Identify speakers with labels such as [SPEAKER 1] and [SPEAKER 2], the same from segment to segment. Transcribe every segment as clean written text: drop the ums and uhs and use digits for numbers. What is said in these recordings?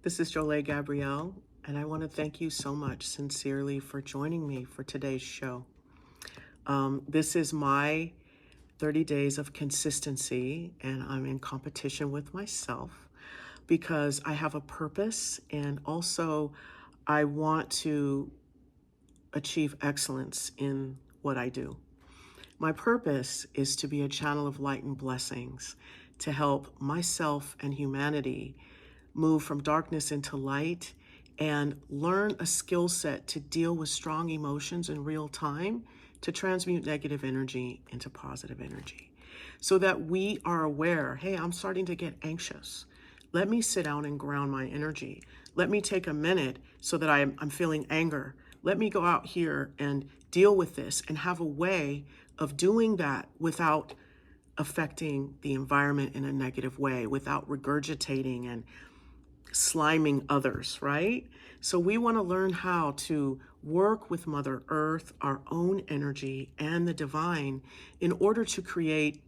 [SPEAKER 1] This is Jolie Gabrielle, and I want to thank you so much sincerely for joining me for today's show. This is my 30 days of consistency, and I'm in competition with myself because I have a purpose and also I want to achieve excellence in what I do. My purpose is to be a channel of light and blessings to help myself and humanity move from darkness into light and learn a skill set to deal with strong emotions in real time to transmute negative energy into positive energy so that we are aware, hey, I'm starting to get anxious. Let me sit down and ground my energy. Let me take a minute so that I'm feeling anger. Let me go out here and deal with this and have a way of doing that without affecting the environment in a negative way, without regurgitating and sliming others, right? So we want to learn how to work with Mother Earth, our own energy, and the divine in order to create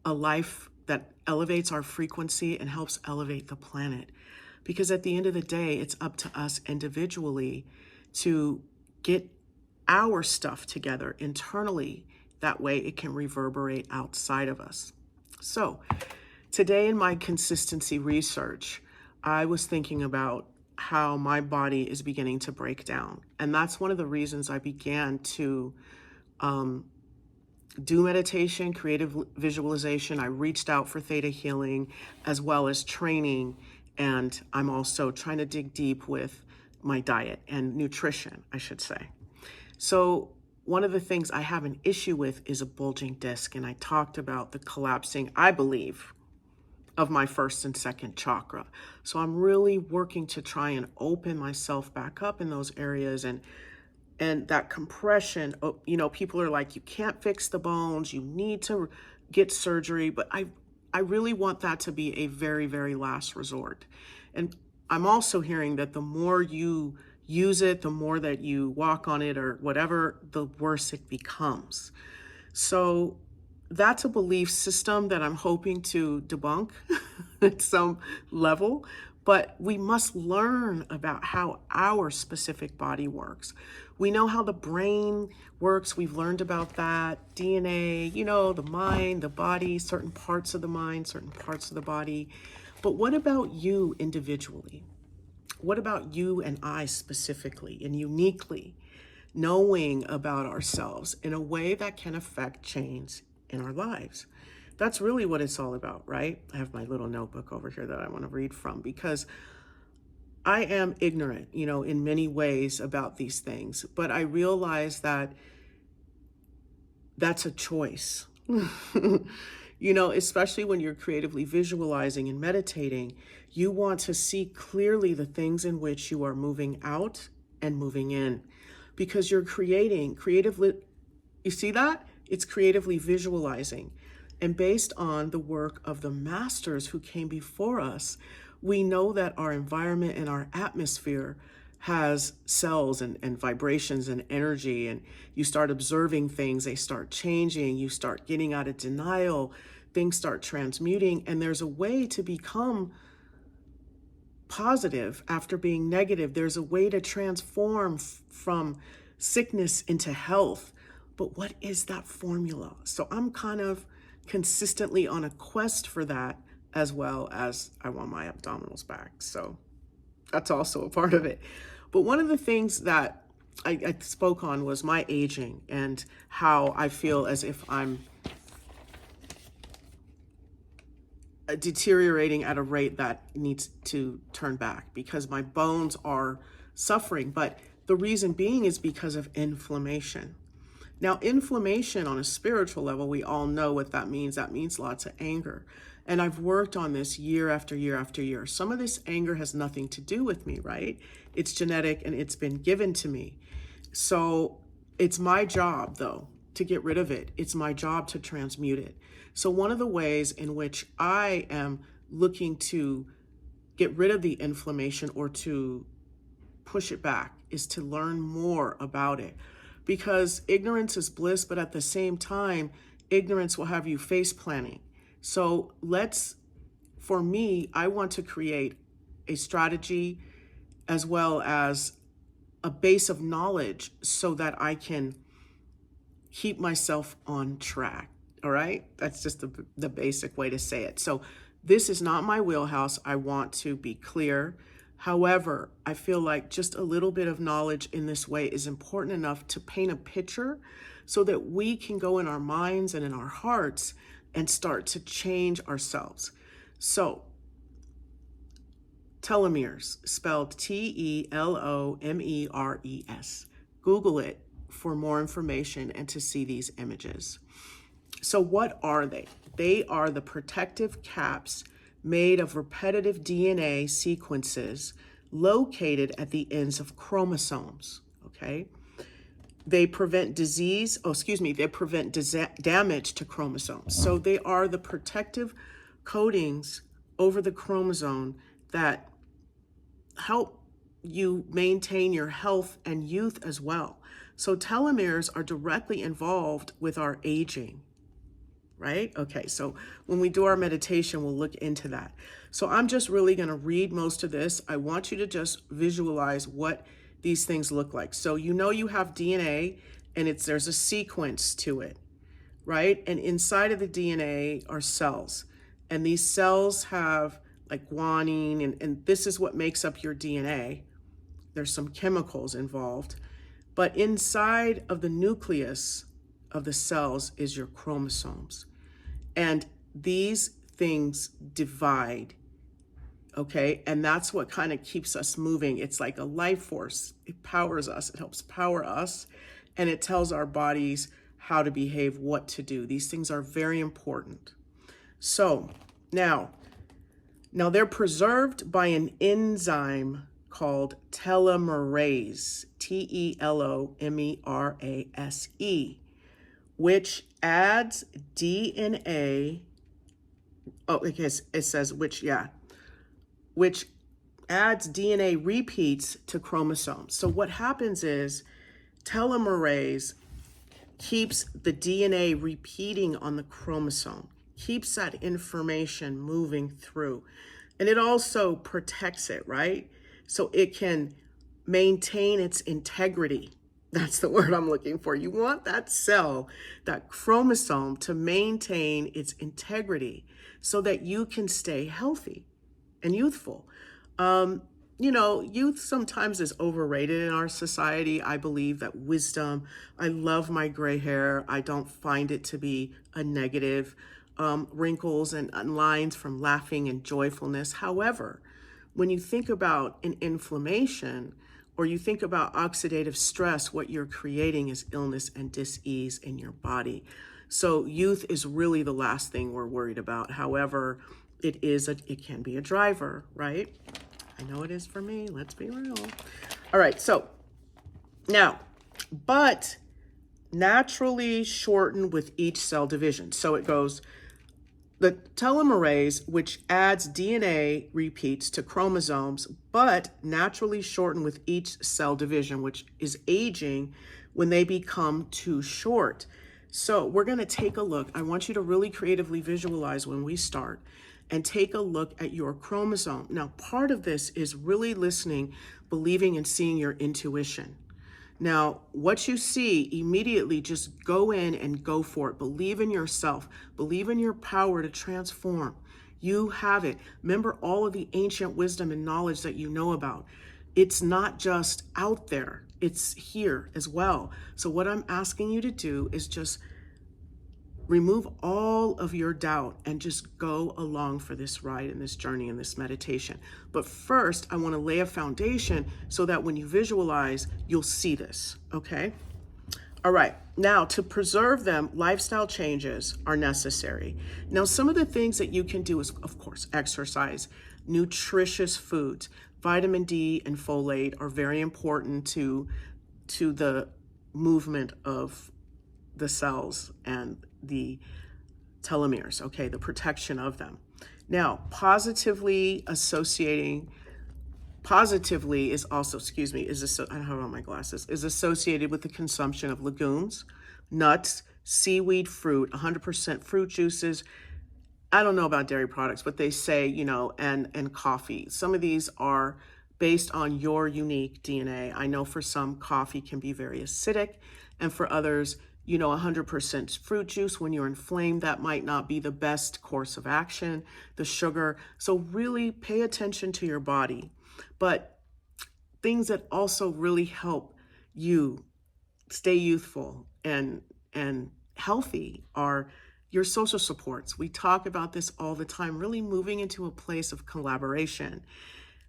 [SPEAKER 1] a life that elevates our frequency and helps elevate the planet. Because at the end of the day, it's up to us individually to get our stuff together internally. That way it can reverberate outside of us. So today in my consistency research, I was thinking about how my body is beginning to break down. And that's one of the reasons I began to do meditation, creative visualization. I reached out for theta healing as well as training. And I'm also trying to dig deep with my diet and nutrition, I should say. So one of the things I have an issue with is a bulging disc. And I talked about the collapsing, I believe, of my first and second chakra. So I'm really working to try and open myself back up in those areas and that compression. People are like, you can't fix the bones, you need to get surgery, but I really want that to be a very, very last resort. And I'm also hearing that the more you use it, the more that you walk on it or whatever, the worse it becomes. So that's a belief system that I'm hoping to debunk at some level, but we must learn about how our specific body works. We know how the brain works. We've learned about that. DNA, the mind, the body, certain parts of the mind, certain parts of the body. But what about you individually? What about you and I specifically and uniquely? Knowing about ourselves in a way that can affect change in our lives. That's really what it's all about, right? I have my little notebook over here that I want to read from because I am ignorant, in many ways about these things, but I realize that that's a choice. Especially when you're creatively visualizing and meditating, you want to see clearly the things in which you are moving out and moving in because you're creating creatively. You see that? It's creatively visualizing. And based on the work of the masters who came before us, we know that our environment and our atmosphere has cells and vibrations and energy, and you start observing things, they start changing, you start getting out of denial, things start transmuting, and there's a way to become positive after being negative. There's a way to transform from sickness into health. But what is that formula? So I'm kind of consistently on a quest for that, as well as I want my abdominals back. So that's also a part of it. But one of the things that I spoke on was my aging and how I feel as if I'm deteriorating at a rate that needs to turn back because my bones are suffering. But the reason being is because of inflammation. Now, inflammation on a spiritual level, we all know what that means. That means lots of anger. And I've worked on this year after year after year. Some of this anger has nothing to do with me, right? It's genetic and it's been given to me. So it's my job, though, to get rid of it. It's my job to transmute it. So one of the ways in which I am looking to get rid of the inflammation or to push it back is to learn more about it. Because ignorance is bliss, but at the same time, ignorance will have you face planning. So let's for me, I want to create a strategy as well as a base of knowledge so that I can keep myself on track. All right. That's just the basic way to say it. So this is not my wheelhouse. I want to be clear. However, I feel like just a little bit of knowledge in this way is important enough to paint a picture so that we can go in our minds and in our hearts and start to change ourselves. So telomeres, spelled Telomeres. Google it for more information and to see these images. So what are they? They are the protective caps made of repetitive DNA sequences located at the ends of chromosomes, okay? They prevent damage to chromosomes. So they are the protective coatings over the chromosome that help you maintain your health and youth as well. So telomeres are directly involved with our aging, right? Okay, so when we do our meditation, we'll look into that. So I'm just really going to read most of this. I want you to just visualize what these things look like. So you know you have DNA and there's a sequence to it, right? And inside of the DNA are cells. And these cells have like guanine, and this is what makes up your DNA. There's some chemicals involved. But inside of the nucleus of the cells is your chromosomes. And these things divide, okay? And that's what kind of keeps us moving. It's like a life force. It powers us. It helps power us. And it tells our bodies how to behave, what to do. These things are very important. So now they're preserved by an enzyme called telomerase, Telomerase, which adds DNA. Oh, it says which adds DNA repeats to chromosomes. So what happens is telomerase keeps the DNA repeating on the chromosome, keeps that information moving through. And it also protects it, right? So it can maintain its integrity. That's the word I'm looking for. You want that cell, that chromosome, to maintain its integrity so that you can stay healthy and youthful. Youth sometimes is overrated in our society. I believe that wisdom, I love my gray hair. I don't find it to be a negative. Wrinkles and lines from laughing and joyfulness. However, when you think about an inflammation or you think about oxidative stress, what you're creating is illness and dis-ease in your body. So youth is really the last thing we're worried about. However, it can be a driver, right? I know it is for me. Let's be real. All right. So now, but naturally shorten with each cell division. So it goes, the telomerase, which adds DNA repeats to chromosomes, but naturally shorten with each cell division, which is aging when they become too short. So we're going to take a look. I want you to really creatively visualize when we start and take a look at your chromosome. Now, part of this is really listening, believing, and seeing your intuition. Now, what you see, immediately just go in and go for it. Believe in yourself. Believe in your power to transform. You have it. Remember all of the ancient wisdom and knowledge that you know about. It's not just out there. It's here as well. So what I'm asking you to do is just remove all of your doubt and just go along for this ride and this journey and this meditation. But first, I want to lay a foundation so that when you visualize, you'll see this, okay? All right, now to preserve them, lifestyle changes are necessary. Now, some of the things that you can do is, of course, exercise, nutritious foods. Vitamin D and folate are very important to the movement of the cells and the telomeres, okay, the protection of them. Now, positively is also, I don't have on my glasses, is associated with the consumption of legumes, nuts, seaweed, fruit, 100% fruit juices, I don't know about dairy products, but they say, and coffee. Some of these are based on your unique DNA. I know for some, coffee can be very acidic, and for others, 100% fruit juice, when you're inflamed, that might not be the best course of action, the sugar. So really pay attention to your body. But things that also really help you stay youthful and healthy are your social supports. We talk about this all the time, really moving into a place of collaboration.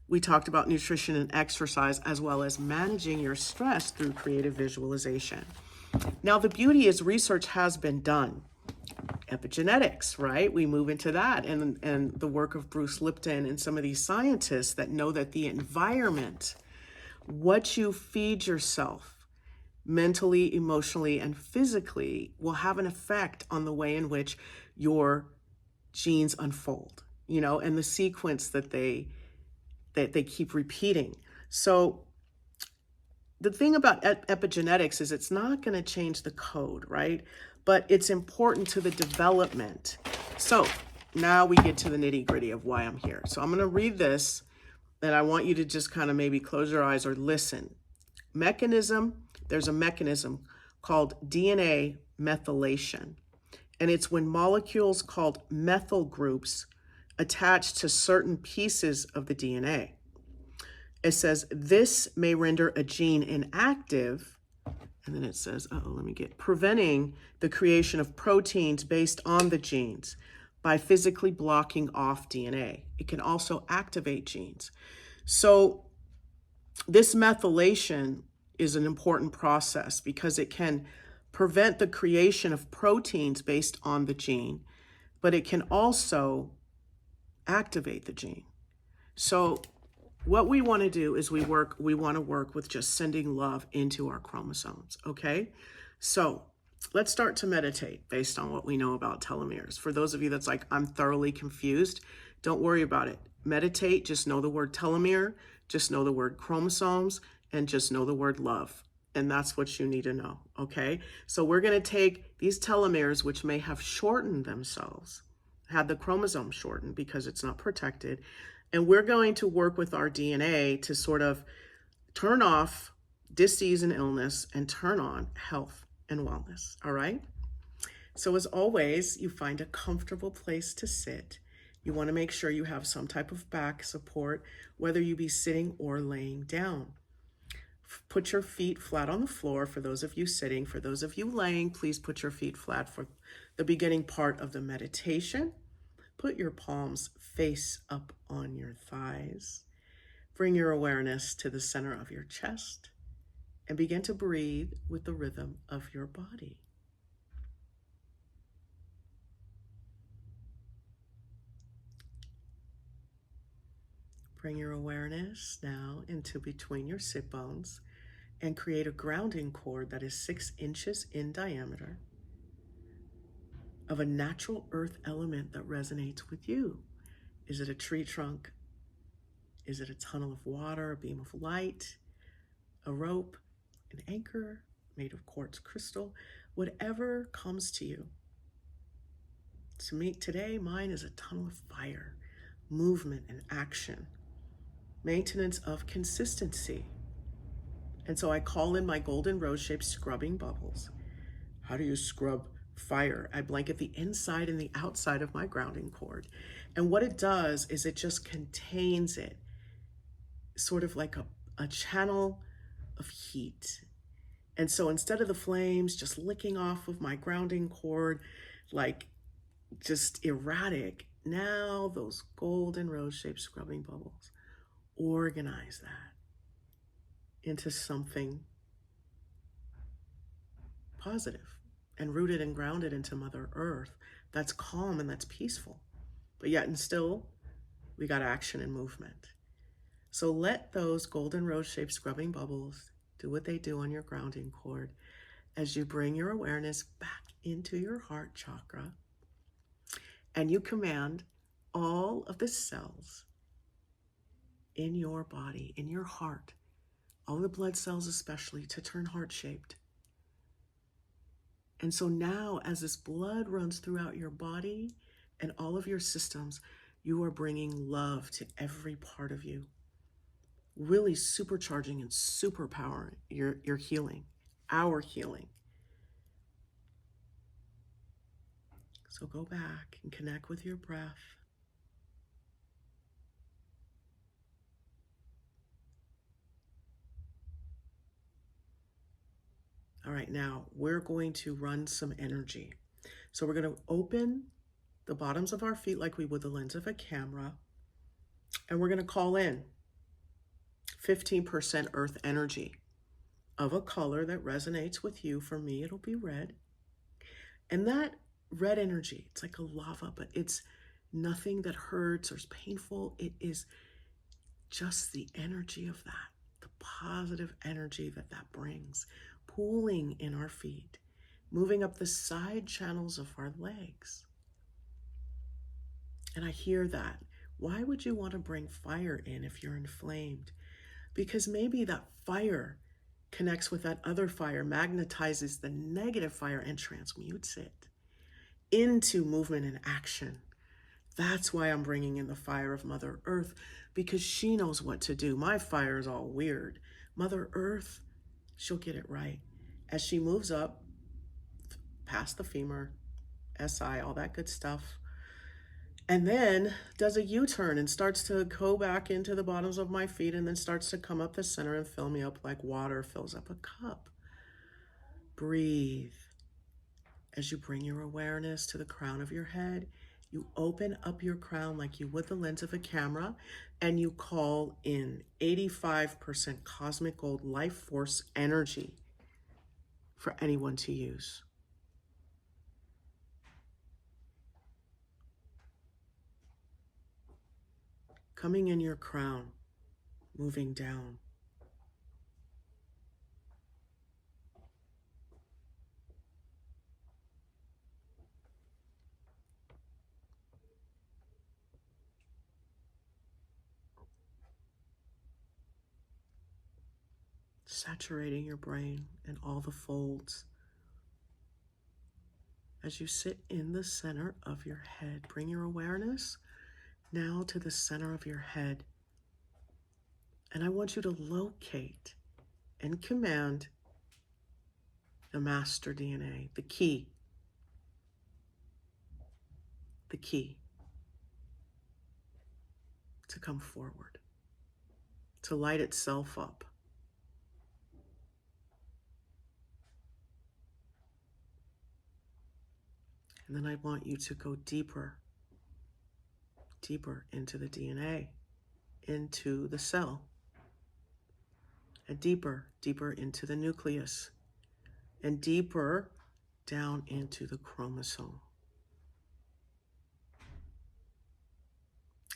[SPEAKER 1] We talked about nutrition and exercise, as well as managing your stress through creative visualization. Now, the beauty is research has been done. Epigenetics, right? We move into that, and the work of Bruce Lipton and some of these scientists that know that the environment, what you feed yourself, mentally, emotionally, and physically, will have an effect on the way in which your genes unfold, and the sequence that they keep repeating. So the thing about epigenetics is it's not going to change the code, right? But it's important to the development. So now we get to the nitty gritty of why I'm here. So I'm going to read this, and I want you to just kind of maybe close your eyes or listen. There's a mechanism called DNA methylation. And it's when molecules called methyl groups attach to certain pieces of the DNA. It says this may render a gene inactive, and then it says, preventing the creation of proteins based on the genes by physically blocking off DNA. It can also activate genes. So this methylation is an important process because it can prevent the creation of proteins based on the gene, but it can also activate the gene. So what we want to do is we want to work with just sending love into our chromosomes, okay? So let's start to meditate based on what we know about telomeres. For those of you that's like, I'm thoroughly confused, don't worry about it. Meditate, just know the word telomere, just know the word chromosomes, and just know the word love. And that's what you need to know, okay? So we're going to take these telomeres, which may have shortened themselves, had the chromosome shortened because it's not protected, and we're going to work with our DNA to sort of turn off disease and illness and turn on health and wellness, all right? So as always, you find a comfortable place to sit. You want to make sure you have some type of back support, whether you be sitting or laying down. Put your feet flat on the floor for those of you sitting. For those of you laying, please put your feet flat for the beginning part of the meditation. Put your palms face up on your thighs. Bring your awareness to the center of your chest and begin to breathe with the rhythm of your body. Bring your awareness now into between your sit bones and create a grounding cord that is 6 inches in diameter of a natural earth element that resonates with you. Is it a tree trunk? Is it a tunnel of water, a beam of light, a rope, an anchor made of quartz crystal? Whatever comes to you. To me, today, mine is a tunnel of fire, movement and action, maintenance of consistency. And so I call in my golden rose-shaped scrubbing bubbles. How do you scrub fire? I blanket the inside and the outside of my grounding cord. And what it does is it just contains it, sort of like a channel of heat. And so instead of the flames just licking off of my grounding cord, like just erratic, now those golden rose-shaped scrubbing bubbles organize that into something positive and rooted and grounded into Mother Earth that's calm and that's peaceful. But yet and still, we got action and movement. So let those golden rose-shaped scrubbing bubbles do what they do on your grounding cord as you bring your awareness back into your heart chakra and you command all of the cells in your body, in your heart, all the blood cells especially, to turn heart-shaped. And so now, as this blood runs throughout your body, and all of your systems, you are bringing love to every part of you, really supercharging and superpowering your healing, our healing. So go back and connect with your breath. All right, now we're going to run some energy. So we're going to open the bottoms of our feet like we would the lens of a camera, and we're going to call in 15% earth energy of a color that resonates with you. For me, it'll be red. And that red energy, it's like a lava, but it's nothing that hurts or is painful. It is just the energy of that, the positive energy that that brings, pooling in our feet, moving up the side channels of our legs. And I hear that. Why would you want to bring fire in if you're inflamed? Because maybe that fire connects with that other fire, magnetizes the negative fire and transmutes it into movement and action. That's why I'm bringing in the fire of Mother Earth, because she knows what to do. My fire is all weird. Mother Earth, she'll get it right. As she moves up past the femur, SI, all that good stuff, and then does a U-turn and starts to go back into the bottoms of my feet, and then starts to come up the center and fill me up like water fills up a cup. Breathe. As you bring your awareness to the crown of your head, you open up your crown like you would the lens of a camera, and you call in 85% cosmic gold life force energy for anyone to use. Coming in your crown, moving down. Saturating your brain and all the folds. As you sit in the center of your head, bring your awareness now to the center of your head. And I want you to locate and command the master DNA, the key to come forward, to light itself up. And then I want you to go deeper into the DNA, into the cell, and deeper into the nucleus, and deeper down into the chromosome.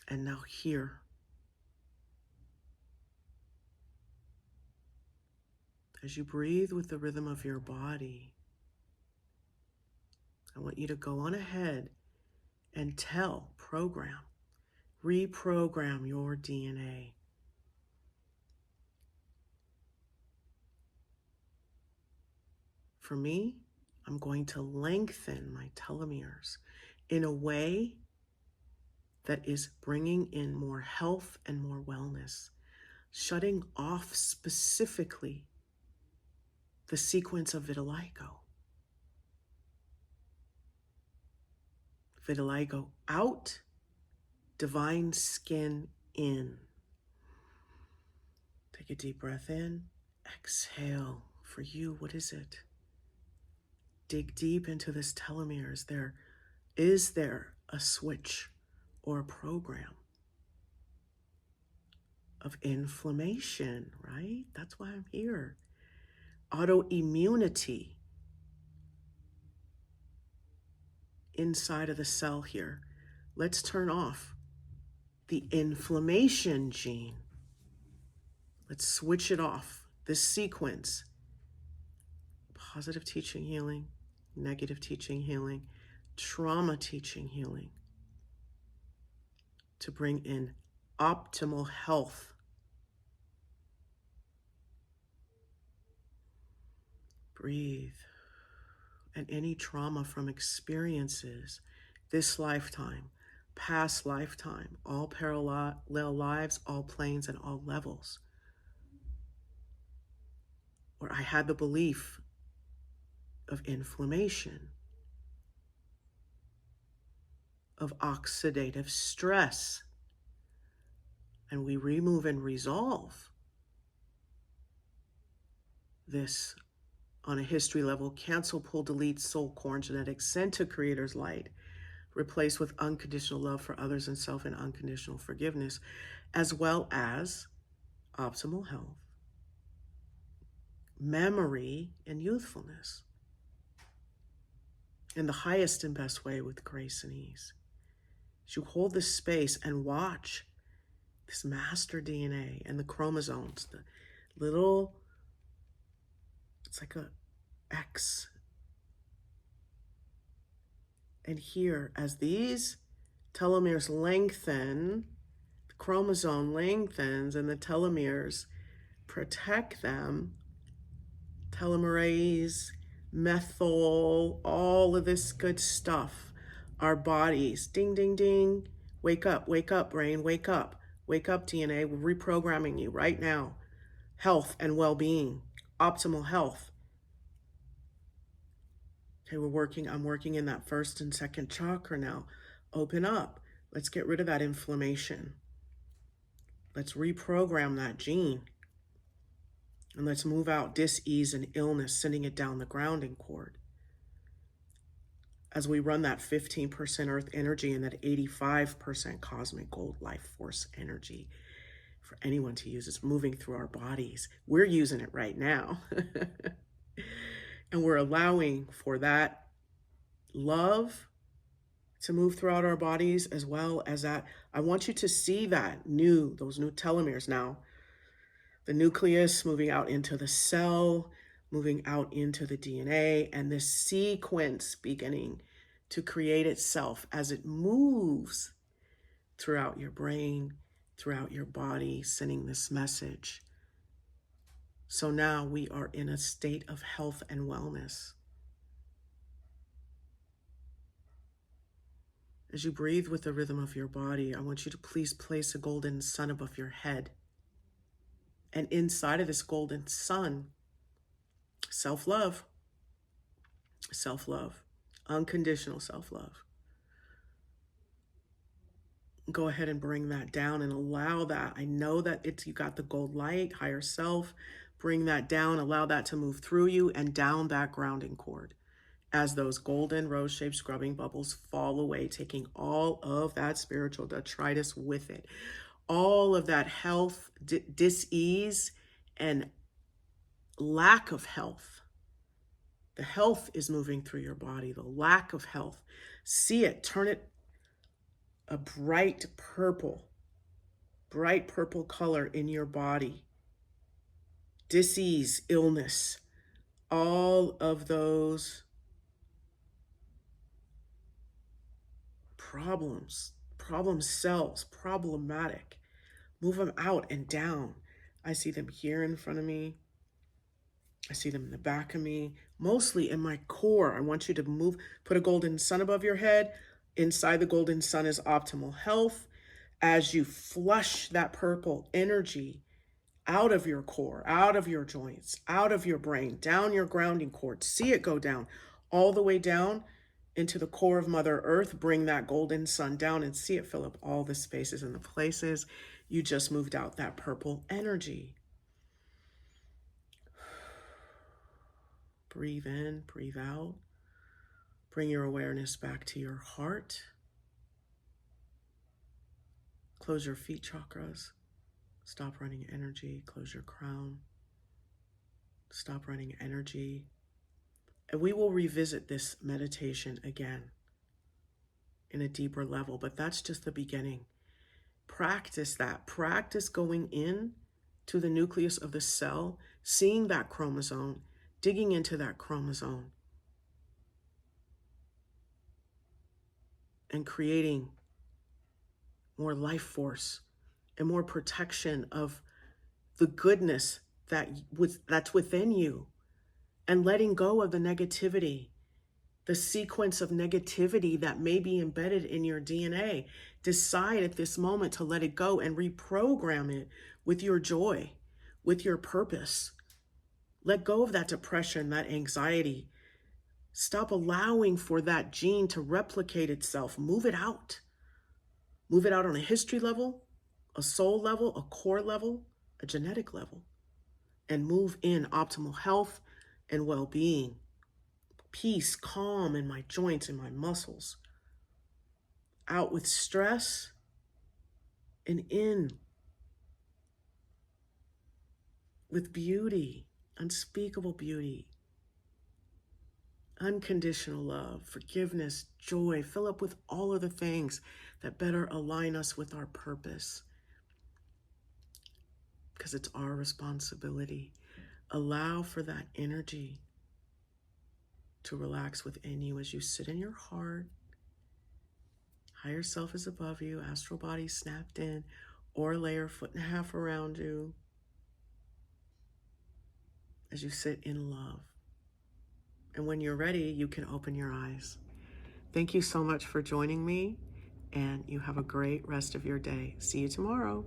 [SPEAKER 1] And now here, as you breathe with the rhythm of your body, I want you to go on ahead and reprogram your DNA. For me, I'm going to lengthen my telomeres in a way that is bringing in more health and more wellness, shutting off specifically the sequence of vitiligo. Vitiligo out, divine skin in. Take a deep breath in, exhale. For you, what is it? Dig deep into this telomeres. Is there a switch or a program of inflammation, right? That's why I'm here. Autoimmunity inside of the cell here. Let's turn off the inflammation gene. Let's switch it off. This sequence, positive teaching healing, negative teaching healing, trauma teaching healing, to bring in optimal health. Breathe. And any trauma from experiences this lifetime, past lifetime, all parallel lives, all planes, and all levels, where I had the belief of inflammation, of oxidative stress, and we remove and resolve this on a history level. Cancel, pull, delete, soul, core, and genetics, sent to Creator's light, replace with unconditional love for others and self and unconditional forgiveness, as well as optimal health, memory, and youthfulness in the highest and best way with grace and ease. As you hold this space and watch this master DNA and the chromosomes, the little, it's like a X. And here, as these telomeres lengthen, the chromosome lengthens and the telomeres protect them, telomerase, methyl, all of this good stuff, our bodies, ding, ding, ding, wake up, brain, wake up, DNA, we're reprogramming you right now. Health and well-being, optimal health. Okay, I'm working in that first and second chakra now. Open up. Let's get rid of that inflammation. Let's reprogram that gene. And let's move out dis-ease and illness, sending it down the grounding cord. As we run that 15% earth energy and that 85% cosmic gold life force energy for anyone to use, it's moving through our bodies. We're using it right now. And we're allowing for that love to move throughout our bodies, as well as that. I want you to see those new telomeres now. The nucleus moving out into the cell, moving out into the DNA, and this sequence beginning to create itself as it moves throughout your brain, throughout your body, sending this message. So now we are in a state of health and wellness. As you breathe with the rhythm of your body, I want you to please place a golden sun above your head. And inside of this golden sun, self-love, unconditional self-love. Go ahead and bring that down and allow that. I know that you got the gold light, higher self. Bring that down, allow that to move through you and down that grounding cord as those golden rose-shaped scrubbing bubbles fall away, taking all of that spiritual detritus with it. All of that health, dis-ease, and lack of health. The health is moving through your body, the lack of health. See it, turn it a bright purple color in your body. Disease, illness, all of those problem cells, problematic. Move them out and down. I see them here in front of me. I see them in the back of me, mostly in my core. I want you to put a golden sun above your head. Inside the golden sun is optimal health. As you flush that purple energy out of your core, out of your joints, out of your brain, down your grounding cord, see it go down all the way down into the core of Mother Earth. Bring that golden sun down and see it fill up all the spaces and the places you just moved out that purple energy. Breathe in, breathe out. Bring your awareness back to your heart. Close your feet chakras. Stop running energy. Close your crown. Stop running energy. And we will revisit this meditation again in a deeper level, but that's just the beginning. Practice that. Practice going in to the nucleus of the cell, seeing that chromosome, digging into that chromosome, and creating more life force and more protection of the goodness that's within you, and letting go of the negativity the sequence of negativity that may be embedded in your DNA. Decide at this moment to let it go and reprogram it with your joy, with your purpose. Let go of that depression, that anxiety. Stop allowing for that gene to replicate itself. Move it out. Move it out on a history level, a soul level, a core level, a genetic level, and move in optimal health and well-being, peace, calm in my joints and my muscles, out with stress and in with beauty, unspeakable beauty, unconditional love, forgiveness, joy. Fill up with all of the things that better align us with our purpose, because it's our responsibility. Allow for that energy to relax within you as you sit in your heart. Higher self is above you, astral body snapped in, or layer 1.5 feet around you as you sit in love. And when you're ready, you can open your eyes. Thank you so much for joining me, and you have a great rest of your day. See you tomorrow.